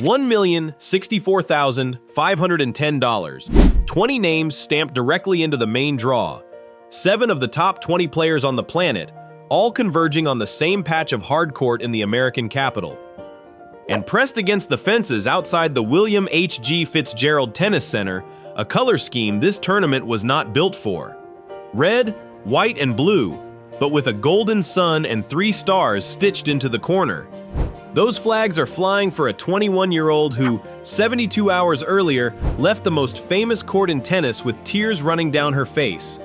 $1,064,510. 20 names stamped directly into the main draw. 7 of the top 20 players on the planet, all converging on the same patch of hard court in the American capital. And pressed against the fences outside the William H.G. Fitzgerald Tennis Center, a color scheme this tournament was not built for. Red, white, and blue, but with a golden sun and 3 stars stitched into the corner. Those flags are flying for a 21-year-old who, 72 hours earlier, left the most famous court in tennis with tears running down her face.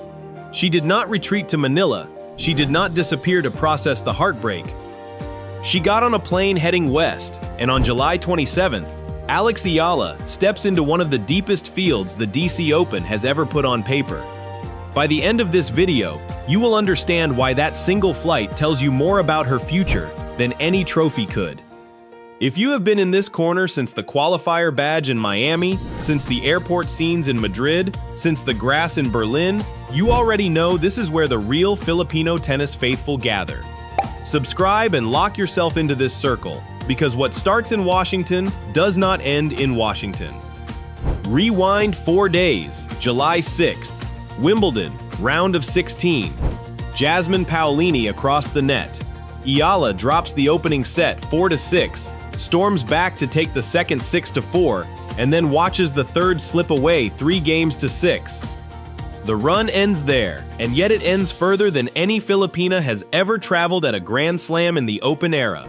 She did not retreat to Manila. She did not disappear to process the heartbreak. She got on a plane heading west, and on July 27th, Alex Eala steps into one of the deepest fields the DC Open has ever put on paper. By the end of this video, you will understand why that single flight tells you more about her future than any trophy could. If you have been in this corner since the qualifier badge in Miami, since the airport scenes in Madrid, since the grass in Berlin, you already know this is where the real Filipino tennis faithful gather. Subscribe and lock yourself into this circle, because what starts in Washington does not end in Washington. Rewind 4 days, July 6th, Wimbledon, round of 16. Jasmine Paolini across the net. Eala drops the opening set 4-6, storms back to take the second 6-4, and then watches the third slip away 3-6. The run ends there, and yet it ends further than any Filipina has ever traveled at a Grand Slam in the Open era.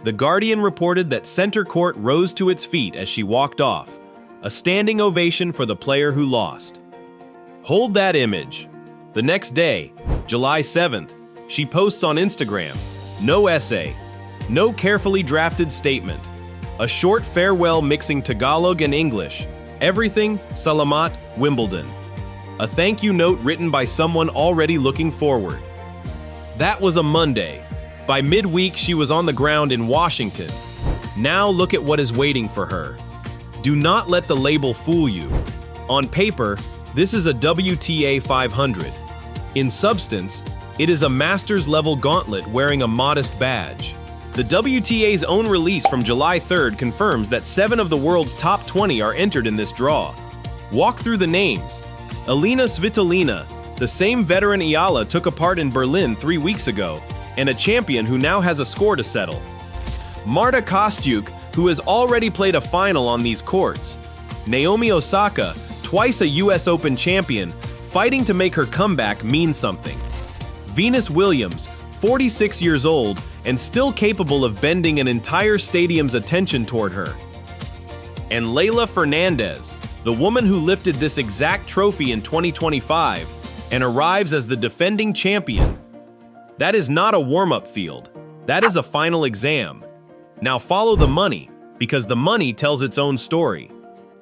The Guardian reported that center court rose to its feet as she walked off, a standing ovation for the player who lost. Hold that image. The next day, July 7th, she posts on Instagram, no essay, no carefully drafted statement, a short farewell mixing Tagalog and English, everything, Salamat, Wimbledon. A thank you note written by someone already looking forward. That was a Monday. By midweek, she was on the ground in Washington. Now look at what is waiting for her. Do not let the label fool you. On paper, this is a WTA 500. In substance, it is a Masters-level gauntlet wearing a modest badge. The WTA's own release from July 3rd confirms that 7 of the world's top 20 are entered in this draw. Walk through the names. Elina Svitolina, the same veteran Eala took apart in Berlin 3 weeks ago, and a champion who now has a score to settle. Marta Kostyuk, who has already played a final on these courts. Naomi Osaka, twice a US Open champion, fighting to make her comeback mean something. Venus Williams, 46 years old, and still capable of bending an entire stadium's attention toward her. And Leylah Fernandez, the woman who lifted this exact trophy in 2025 and arrives as the defending champion. That is not a warm-up field. That is a final exam. Now follow the money, because the money tells its own story.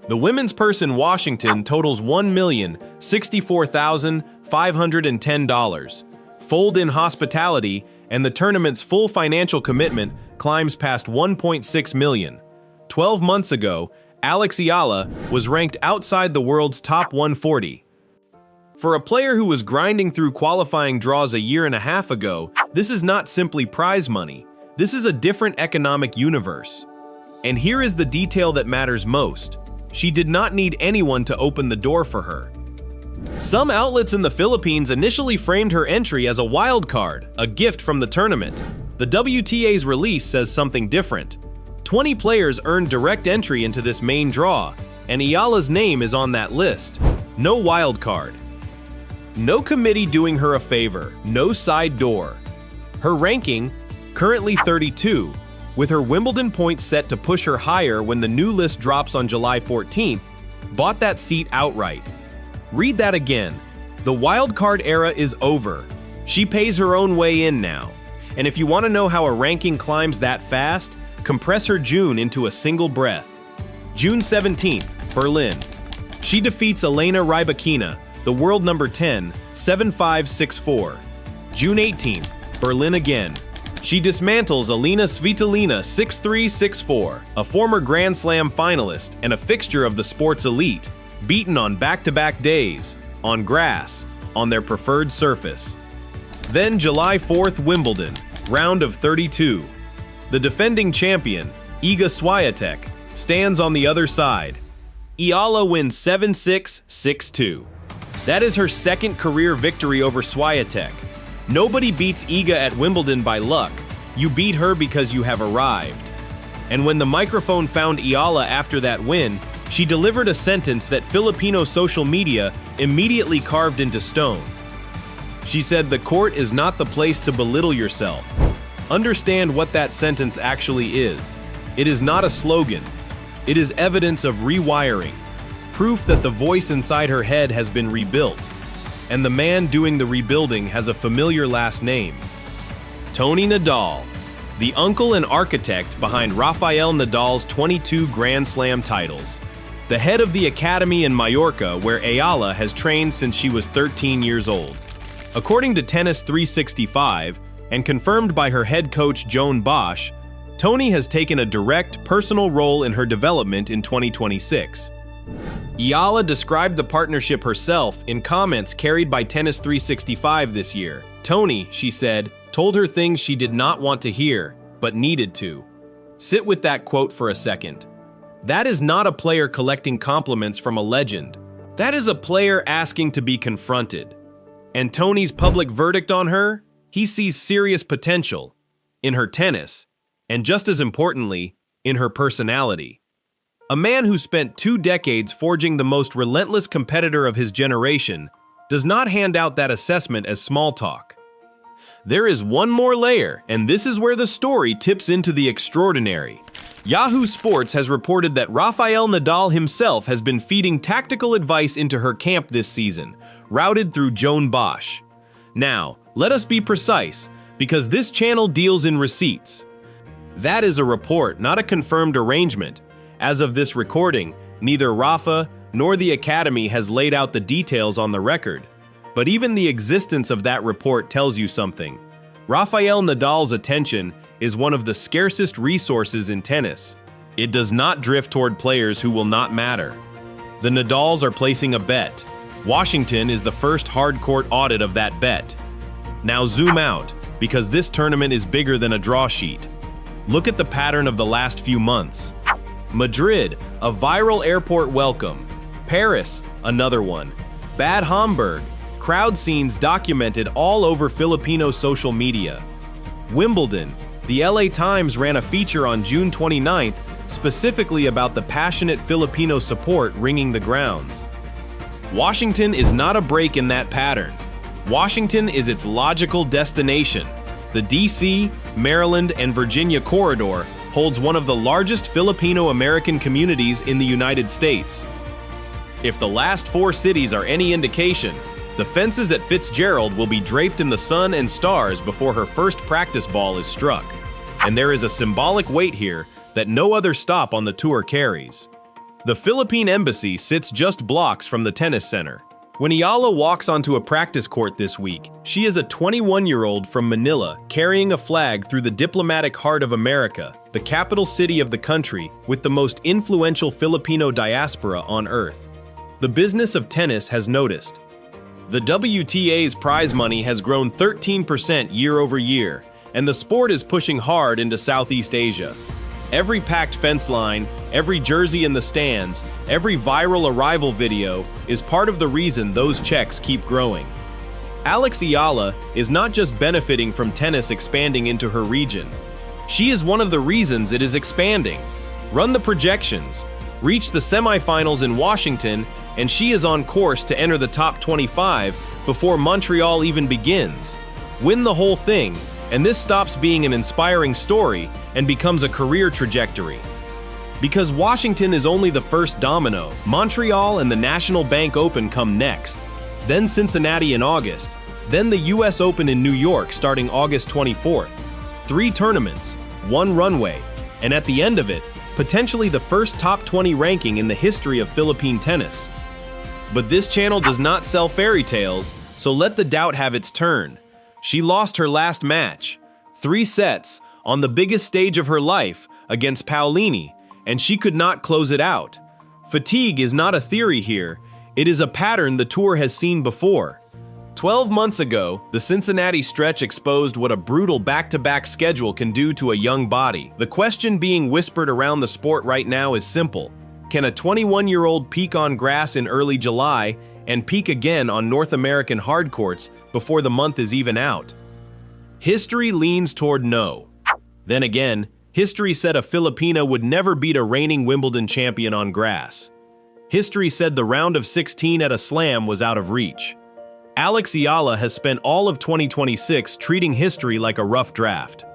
The women's purse in Washington totals $1,064,510. Fold in hospitality, and the tournament's full financial commitment climbs past $1.6 million. 12 months ago, Alex Eala was ranked outside the world's top 140. For a player who was grinding through qualifying draws a year and a half ago, this is not simply prize money. This is a different economic universe. And here is the detail that matters most. She did not need anyone to open the door for her. Some outlets in the Philippines initially framed her entry as a wild card, a gift from the tournament. The WTA's release says something different. 20 players earned direct entry into this main draw, and Eala's name is on that list. No wild card. No committee doing her a favor, no side door. Her ranking, currently 32, with her Wimbledon points set to push her higher when the new list drops on July 14th, bought that seat outright. Read that again. The wildcard era is over. She pays her own way in now. And if you want to know how a ranking climbs that fast, compress her June into a single breath. June 17th, Berlin. She defeats Elena Rybakina, the world number 10, 7-5-6-4. June 18th, Berlin again. She dismantles Elina Svitolina 6-3-6-4, a former Grand Slam finalist and a fixture of the sport's elite, beaten on back-to-back days, on grass, on their preferred surface. Then July 4th, Wimbledon, round of 32. The defending champion, Iga Swiatek, stands on the other side. Eala wins 7-6, 6-2. That is her second career victory over Swiatek. Nobody beats Iga at Wimbledon by luck. You beat her because you have arrived. And when the microphone found Eala after that win, she delivered a sentence that Filipino social media immediately carved into stone. She said, "The court is not the place to belittle yourself." Understand what that sentence actually is. It is not a slogan. It is evidence of rewiring, proof that the voice inside her head has been rebuilt, and the man doing the rebuilding has a familiar last name. Toni Nadal, the uncle and architect behind Rafael Nadal's 22 Grand Slam titles, the head of the academy in Mallorca where Eala has trained since she was 13 years old. According to Tennis 365, and confirmed by her head coach Joan Bosch, Toni has taken a direct, personal role in her development in 2026. Eala described the partnership herself in comments carried by Tennis 365 this year. Toni, she said, told her things she did not want to hear, but needed to. Sit with that quote for a second. That is not a player collecting compliments from a legend. That is a player asking to be confronted. And Toni's public verdict on her? He sees serious potential in her tennis, and just as importantly, in her personality. A man who spent 2 decades forging the most relentless competitor of his generation does not hand out that assessment as small talk. There is one more layer, and this is where the story tips into the extraordinary. Yahoo Sports has reported that Rafael Nadal himself has been feeding tactical advice into her camp this season, routed through Joan Bosch. Now, let us be precise, because this channel deals in receipts. That is a report, not a confirmed arrangement. As of this recording, neither Rafa nor the Academy has laid out the details on the record. But even the existence of that report tells you something. Rafael Nadal's attention is one of the scarcest resources in tennis. It does not drift toward players who will not matter. The Nadals are placing a bet. Washington is the first hard-court audit of that bet. Now zoom out, because this tournament is bigger than a draw sheet. Look at the pattern of the last few months. Madrid, a viral airport welcome. Paris, another one. Bad Homburg, crowd scenes documented all over Filipino social media. Wimbledon, the LA Times ran a feature on June 29th specifically about the passionate Filipino support ringing the grounds. Washington is not a break in that pattern. Washington is its logical destination. The DC, Maryland, and Virginia corridor holds one of the largest Filipino-American communities in the United States. If the last 4 cities are any indication, the fences at Fitzgerald will be draped in the sun and stars before her first practice ball is struck. And there is a symbolic weight here that no other stop on the tour carries. The Philippine Embassy sits just blocks from the tennis center. When Eala walks onto a practice court this week, she is a 21-year-old from Manila carrying a flag through the diplomatic heart of America, the capital city of the country with the most influential Filipino diaspora on earth. The business of tennis has noticed. The WTA's prize money has grown 13% year over year, and the sport is pushing hard into Southeast Asia. Every packed fence line, every jersey in the stands, every viral arrival video is part of the reason those checks keep growing. Alex Eala is not just benefiting from tennis expanding into her region. She is one of the reasons it is expanding. Run the projections, reach the semifinals in Washington, and she is on course to enter the top 25 before Montreal even begins. Win the whole thing, and this stops being an inspiring story and becomes a career trajectory. Because Washington is only the first domino, Montreal and the National Bank Open come next, then Cincinnati in August, then the US Open in New York starting August 24th. 3 tournaments, 1 runway, and at the end of it, potentially the first top 20 ranking in the history of Philippine tennis. But this channel does not sell fairy tales, so let the doubt have its turn. She lost her last match, 3 sets, on the biggest stage of her life against Paolini, and she could not close it out. Fatigue is not a theory here, it is a pattern the tour has seen before. 12 months ago, the Cincinnati stretch exposed what a brutal back-to-back schedule can do to a young body. The question being whispered around the sport right now is simple. Can a 21-year-old peak on grass in early July and peak again on North American hard courts before the month is even out? History leans toward no. Then again, history said a Filipina would never beat a reigning Wimbledon champion on grass. History said the round of 16 at a slam was out of reach. Alex Eala has spent all of 2026 treating history like a rough draft.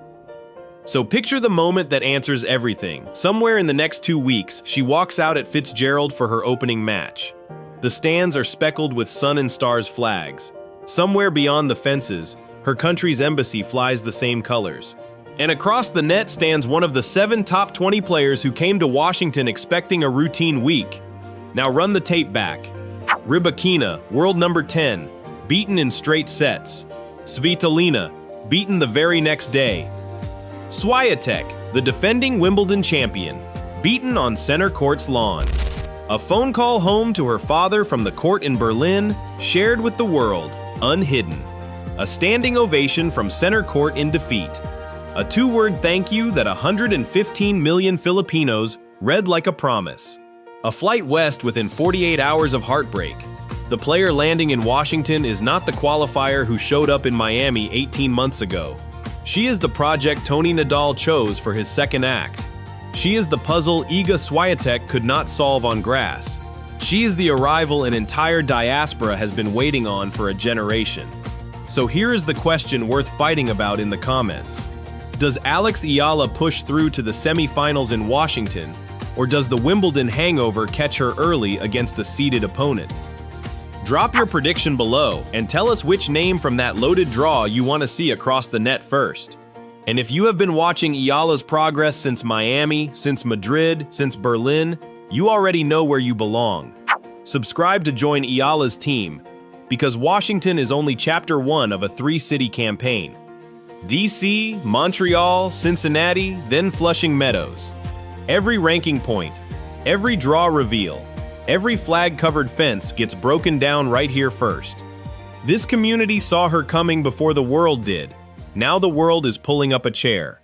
So picture the moment that answers everything. Somewhere in the next 2 weeks, she walks out at Fitzgerald for her opening match. The stands are speckled with sun and stars flags. Somewhere beyond the fences, her country's embassy flies the same colors. And across the net stands one of the 7 top 20 players who came to Washington expecting a routine week. Now run the tape back. Rybakina, world number 10, beaten in straight sets. Svitolina, beaten the very next day. Swiatek, the defending Wimbledon champion, beaten on center court's lawn. A phone call home to her father from the court in Berlin, shared with the world, unhidden. A standing ovation from center court in defeat. A 2-word thank you that 115 million Filipinos read like a promise. A flight west within 48 hours of heartbreak. The player landing in Washington is not the qualifier who showed up in Miami 18 months ago. She is the project Toni Nadal chose for his second act. She is the puzzle Iga Swiatek could not solve on grass. She is the arrival an entire diaspora has been waiting on for a generation. So here is the question worth fighting about in the comments. Does Alex Eala push through to the semifinals in Washington, or does the Wimbledon hangover catch her early against a seeded opponent? Drop your prediction below and tell us which name from that loaded draw you want to see across the net first. And if you have been watching Eala's progress since Miami, since Madrid, since Berlin, you already know where you belong. Subscribe to join Eala's team, because Washington is only chapter 1 of a 3-city campaign. DC, Montreal, Cincinnati, then Flushing Meadows. Every ranking point, every draw reveal, every flag-covered fence gets broken down right here first. This community saw her coming before the world did. Now the world is pulling up a chair.